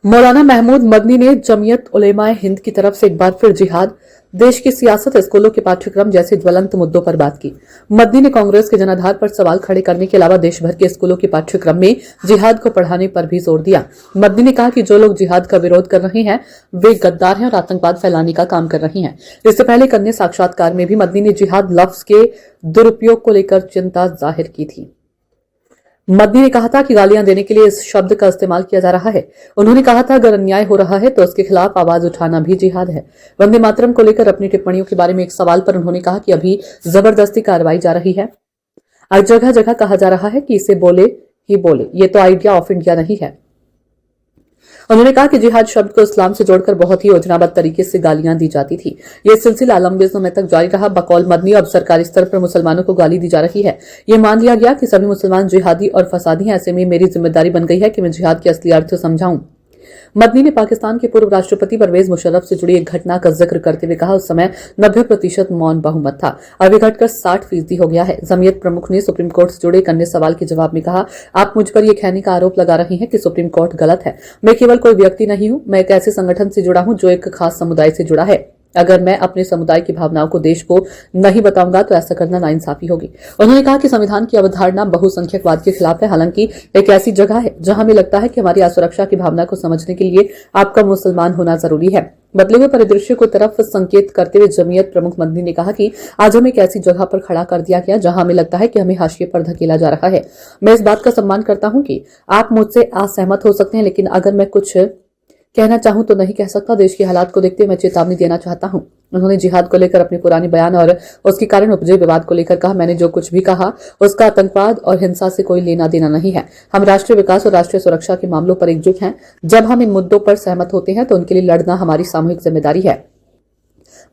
मौलाना महमूद मदनी ने जमीयत उलेमाए हिंद की तरफ से एक बार फिर जिहाद, देश की सियासत, स्कूलों के पाठ्यक्रम जैसे ज्वलंत मुद्दों पर बात की। मदनी ने कांग्रेस के जनाधार पर सवाल खड़े करने के अलावा देश भर के स्कूलों के पाठ्यक्रम में जिहाद को पढ़ाने पर भी जोर दिया। मदनी ने कहा कि जो लोग जिहाद का विरोध कर रहे हैं वे गद्दार हैं और आतंकवाद फैलाने का काम कर रहे हैं। इससे पहले एक अन्य साक्षात्कार में भी मदनी ने जिहाद लफ्ज के दुरुपयोग को लेकर चिंता जाहिर की थी। मदनी ने कहा था कि गालियां देने के लिए इस शब्द का इस्तेमाल किया जा रहा है। उन्होंने कहा था अगर अन्याय हो रहा है तो उसके खिलाफ आवाज उठाना भी जिहाद है। वंदे मातरम को लेकर अपनी टिप्पणियों के बारे में एक सवाल पर उन्होंने कहा कि अभी जबरदस्ती कार्रवाई जा रही है। आज जगह जगह कहा जा रहा है कि इसे बोले ही बोले, ये तो आइडिया ऑफ इंडिया नहीं है। उन्होंने कहा कि जिहाद शब्द को इस्लाम से जोड़कर बहुत ही योजनाबद्ध तरीके से गालियां दी जाती थी। यह सिलसिला लंबे समय तक जारी रहा। बकौल मदनी अब सरकारी स्तर पर मुसलमानों को गाली दी जा रही है। यह मान लिया गया कि सभी मुसलमान जिहादी और फसादी हैं। ऐसे में मेरी जिम्मेदारी बन गई है कि मैं जिहाद के असली अर्थ समझाऊं। मदनी ने पाकिस्तान के पूर्व राष्ट्रपति परवेज मुशर्रफ से जुड़ी एक घटना का जिक्र करते हुए कहा उस समय 90% मौन बहुमत था, अब यह घटकर 60% हो गया है। जमीयत प्रमुख ने सुप्रीम कोर्ट से जुड़े एक अन्य सवाल के जवाब में कहा, आप मुझ पर यह कहने का आरोप लगा रहे हैं कि सुप्रीम कोर्ट गलत है। मैं केवल कोई व्यक्ति नहीं हूं, मैं एक ऐसे संगठन से जुड़ा हूं जो एक खास समुदाय से जुड़ा है। अगर मैं अपने समुदाय की भावनाओं को देश को नहीं बताऊंगा तो ऐसा करना नाइंसाफी होगी। उन्होंने कहा कि संविधान की अवधारणा बहुसंख्यकवाद के खिलाफ है। हालांकि एक ऐसी जगह है जहां हमें लगता है कि हमारी असुरक्षा की भावना को समझने के लिए आपका मुसलमान होना जरूरी है। बदले हुए परिदृश्य को तरफ संकेत करते हुए जमीयत प्रमुख मदनी ने कहा कि आज हमें एक ऐसी जगह पर खड़ा कर दिया गया जहां हमें लगता है कि हमें हाशिए पर धकेला जा रहा है। मैं इस बात का सम्मान करता हूं कि आप मुझसे असहमत हो सकते हैं, लेकिन अगर मैं कुछ कहना चाहूं तो नहीं कह सकता। देश के हालात को देखते हुए मैं चेतावनी देना चाहता हूं। उन्होंने जिहाद को लेकर अपने पुराने बयान और उसके कारण उपजे विवाद को लेकर कहा, मैंने जो कुछ भी कहा उसका आतंकवाद और हिंसा से कोई लेना देना नहीं है। हम राष्ट्रीय विकास और राष्ट्रीय सुरक्षा के मामलों पर एकजुट हैं। जब हम इन मुद्दों पर सहमत होते हैं तो उनके लिए लड़ना हमारी सामूहिक जिम्मेदारी है।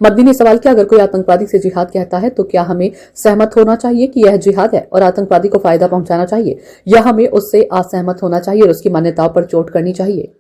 मदनी ने सवाल किया, अगर कोई आतंकवादी से जिहाद कहता है तो क्या हमें सहमत होना चाहिए कि यह जिहाद है और आतंकवादी को फायदा पहुंचाना चाहिए, या हमें उससे असहमत होना चाहिए और उसकी मान्यताओं पर चोट करनी चाहिए?